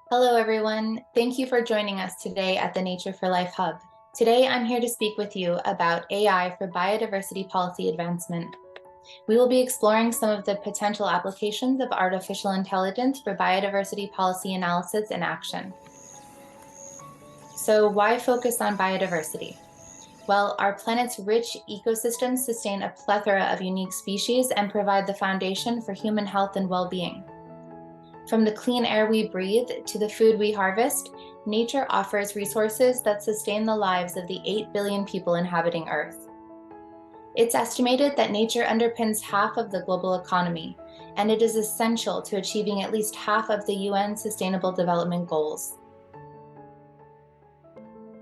Hello, everyone. Thank you for joining us today at the Nature for Life Hub. Today, I'm here to speak with you about AI for biodiversity policy advancement. We will be exploring some of the potential applications of artificial intelligence for biodiversity policy analysis and action. So, why focus on biodiversity? Well, our planet's rich ecosystems sustain a plethora of unique species and provide the foundation for human health and well-being. From the clean air we breathe to the food we harvest, nature offers resources that sustain the lives of the 8 billion people inhabiting Earth. It's estimated that nature underpins half of the global economy, and it is essential to achieving at least half of the UN Sustainable Development Goals.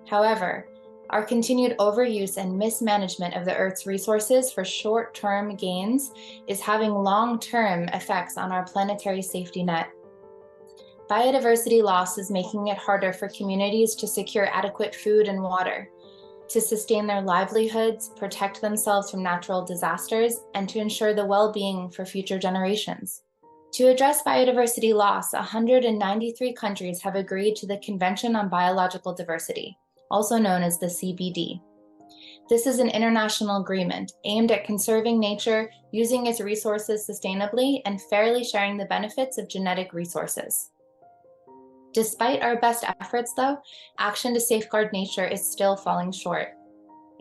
However, our continued overuse and mismanagement of the Earth's resources for short-term gains is having long-term effects on our planetary safety net. Biodiversity loss is making it harder for communities to secure adequate food and water, to sustain their livelihoods, protect themselves from natural disasters, and to ensure the well-being for future generations. To address biodiversity loss, 193 countries have agreed to the Convention on Biological Diversity, also known as the CBD. This is an international agreement aimed at conserving nature, using its resources sustainably, and fairly sharing the benefits of genetic resources. Despite our best efforts, though, action to safeguard nature is still falling short.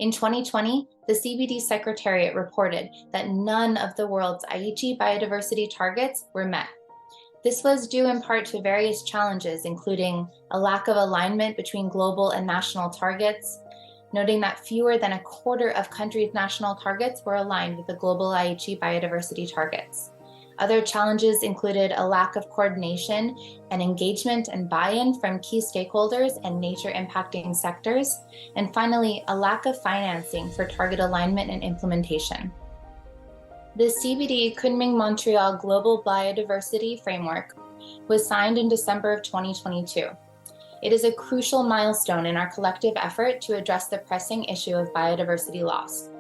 In 2020, the CBD Secretariat reported that none of the world's Aichi biodiversity targets were met. This was due in part to various challenges, including a lack of alignment between global and national targets, noting that fewer than a quarter of countries' national targets were aligned with the global Aichi biodiversity targets. Other challenges included a lack of coordination and engagement and buy-in from key stakeholders and nature-impacting sectors, and finally, a lack of financing for target alignment and implementation. The CBD Kunming-Montreal Global Biodiversity Framework was signed in December of 2022. It is a crucial milestone in our collective effort to address the pressing issue of biodiversity loss.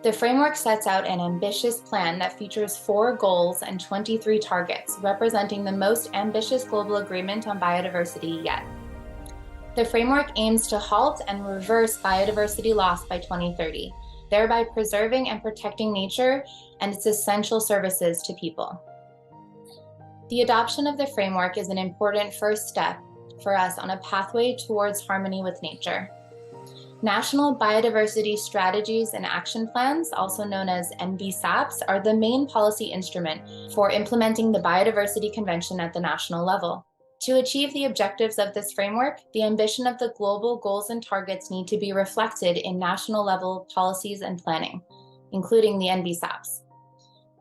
The framework sets out an ambitious plan that features 4 goals and 23 targets, representing the most ambitious global agreement on biodiversity yet. The framework aims to halt and reverse biodiversity loss by 2030, thereby preserving and protecting nature and its essential services to people. The adoption of the framework is an important first step for us on a pathway towards harmony with nature. National Biodiversity Strategies and Action Plans, also known as NBSAPs, are the main policy instrument for implementing the Biodiversity Convention at the national level. To achieve the objectives of this framework, the ambition of the global goals and targets need to be reflected in national level policies and planning, including the NBSAPs.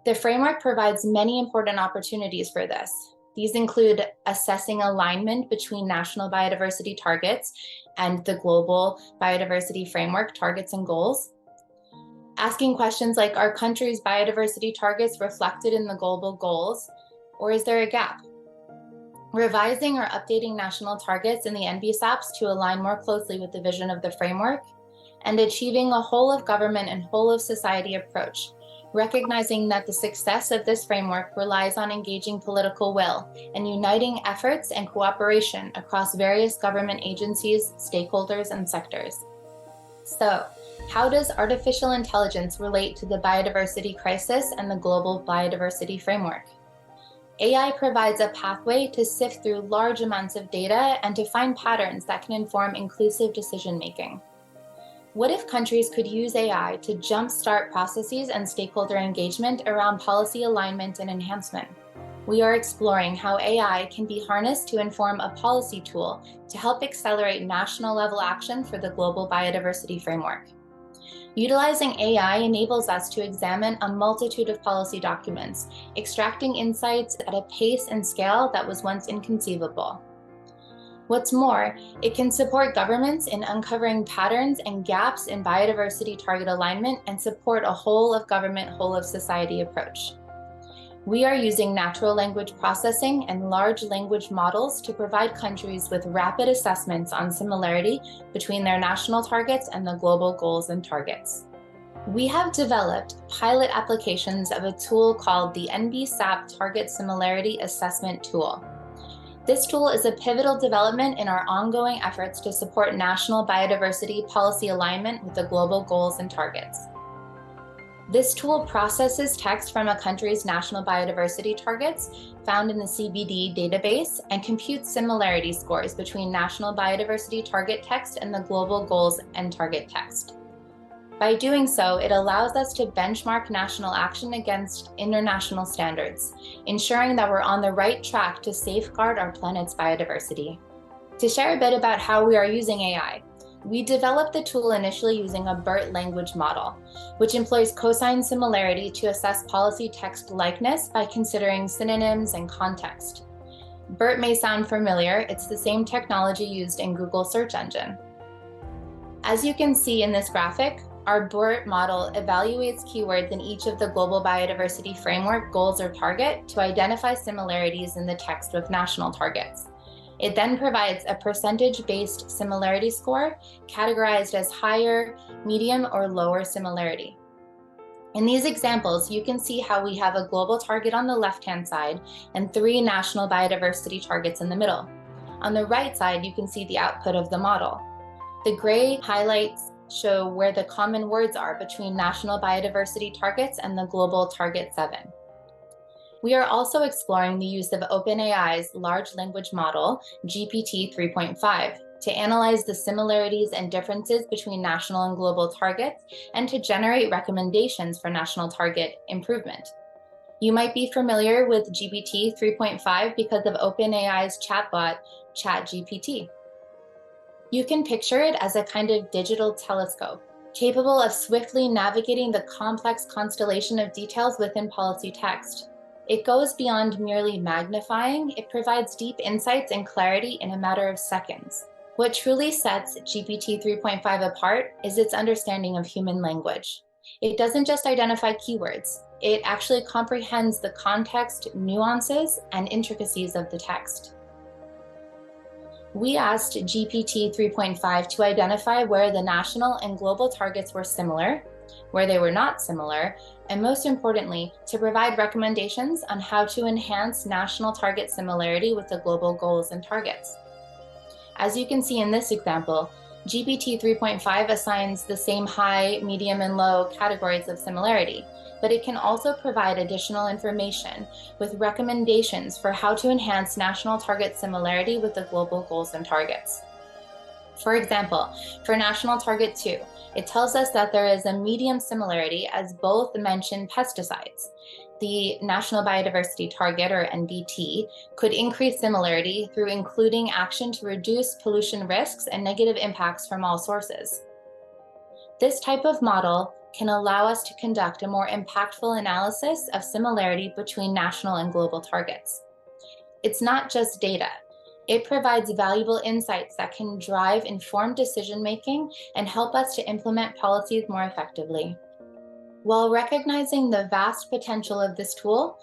The framework provides many important opportunities for this. These include assessing alignment between national biodiversity targets and the global biodiversity framework targets and goals. Asking questions like, are countries' biodiversity targets reflected in the global goals, or is there a gap? Revising or updating national targets in the NBSAPs to align more closely with the vision of the framework, and achieving a whole of government and whole of society approach, recognizing that the success of this framework relies on engaging political will and uniting efforts and cooperation across various government agencies, stakeholders, and sectors. So, how does artificial intelligence relate to the biodiversity crisis and the global biodiversity framework? AI provides a pathway to sift through large amounts of data and to find patterns that can inform inclusive decision-making. What if countries could use AI to jumpstart processes and stakeholder engagement around policy alignment and enhancement? We are exploring how AI can be harnessed to inform a policy tool to help accelerate national level action for the global biodiversity framework. Utilizing AI enables us to examine a multitude of policy documents, extracting insights at a pace and scale that was once inconceivable. What's more, it can support governments in uncovering patterns and gaps in biodiversity target alignment and support a whole of government, whole of society approach. We are using natural language processing and large language models to provide countries with rapid assessments on similarity between their national targets and the global goals and targets. We have developed pilot applications of a tool called the NBSAP Target Similarity Assessment Tool. This tool is a pivotal development in our ongoing efforts to support national biodiversity policy alignment with the global goals and targets. This tool processes text from a country's national biodiversity targets found in the CBD database and computes similarity scores between national biodiversity target text and the global goals and target text. By doing so, it allows us to benchmark national action against international standards, ensuring that we're on the right track to safeguard our planet's biodiversity. To share a bit about how we are using AI, we developed the tool initially using a BERT language model, which employs cosine similarity to assess policy text likeness by considering synonyms and context. BERT may sound familiar. It's the same technology used in Google search engine. As you can see in this graphic, our BERT model evaluates keywords in each of the Global Biodiversity Framework goals or target to identify similarities in the text with national targets. It then provides a percentage-based similarity score categorized as higher, medium, or lower similarity. In these examples, you can see how we have a global target on the left-hand side and 3 national biodiversity targets in the middle. On the right side, you can see the output of the model. The gray highlights show where the common words are between national biodiversity targets and the global target 7. We are also exploring the use of OpenAI's large language model, GPT 3.5, to analyze the similarities and differences between national and global targets and to generate recommendations for national target improvement. You might be familiar with GPT 3.5 because of OpenAI's chatbot, ChatGPT. You can picture it as a kind of digital telescope, capable of swiftly navigating the complex constellation of details within policy text. It goes beyond merely magnifying. It provides deep insights and clarity in a matter of seconds. What truly sets GPT 3.5 apart is its understanding of human language. It doesn't just identify keywords. It actually comprehends the context, nuances, and intricacies of the text. We asked GPT 3.5 to identify where the national and global targets were similar, where they were not similar, and most importantly, to provide recommendations on how to enhance national target similarity with the global goals and targets. As you can see in this example, GPT 3.5 assigns the same high, medium, and low categories of similarity, but it can also provide additional information with recommendations for how to enhance national target similarity with the global goals and targets. For example, for National Target 2, it tells us that there is a medium similarity as both mention pesticides. The National Biodiversity Target, or NBT, could increase similarity through including action to reduce pollution risks and negative impacts from all sources. This type of model can allow us to conduct a more impactful analysis of similarity between national and global targets. It's not just data. It provides valuable insights that can drive informed decision-making and help us to implement policies more effectively. While recognizing the vast potential of this tool,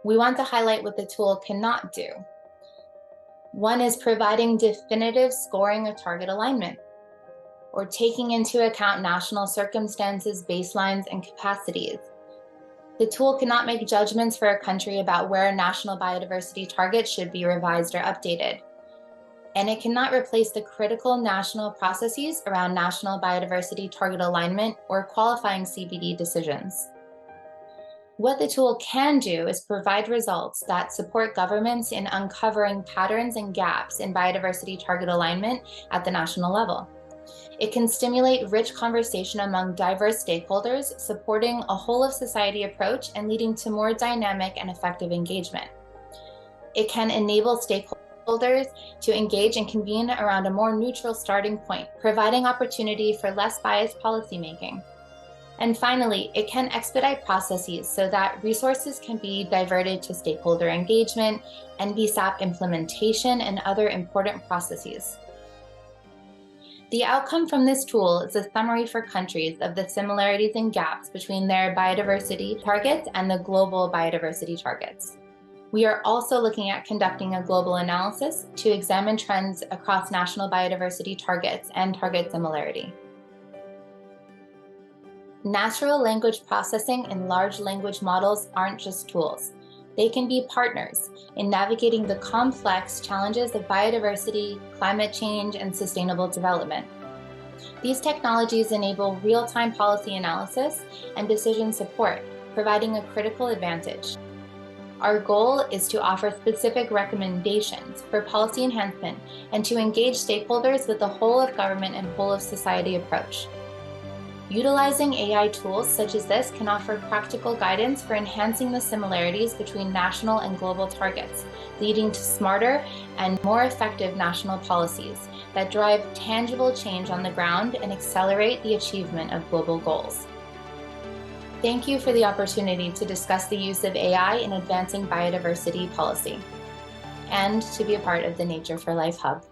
we want to highlight what the tool cannot do. One is providing definitive scoring of target alignment, or taking into account national circumstances, baselines, and capacities. The tool cannot make judgments for a country about where national biodiversity targets should be revised or updated. And it cannot replace the critical national processes around national biodiversity target alignment or qualifying CBD decisions. What the tool can do is provide results that support governments in uncovering patterns and gaps in biodiversity target alignment at the national level. It can stimulate rich conversation among diverse stakeholders, supporting a whole-of-society approach and leading to more dynamic and effective engagement. It can enable stakeholders to engage and convene around a more neutral starting point, providing opportunity for less biased policymaking. And finally, it can expedite processes so that resources can be diverted to stakeholder engagement, NBSAP implementation, and other important processes. The outcome from this tool is a summary for countries of the similarities and gaps between their biodiversity targets and the global biodiversity targets. We are also looking at conducting a global analysis to examine trends across national biodiversity targets and target similarity. Natural language processing and large language models aren't just tools. They can be partners in navigating the complex challenges of biodiversity, climate change, and sustainable development. These technologies enable real-time policy analysis and decision support, providing a critical advantage. Our goal is to offer specific recommendations for policy enhancement and to engage stakeholders with the whole of government and whole of society approach. Utilizing AI tools such as this can offer practical guidance for enhancing the similarities between national and global targets, leading to smarter and more effective national policies that drive tangible change on the ground and accelerate the achievement of global goals. Thank you for the opportunity to discuss the use of AI in advancing biodiversity policy and to be a part of the Nature for Life Hub.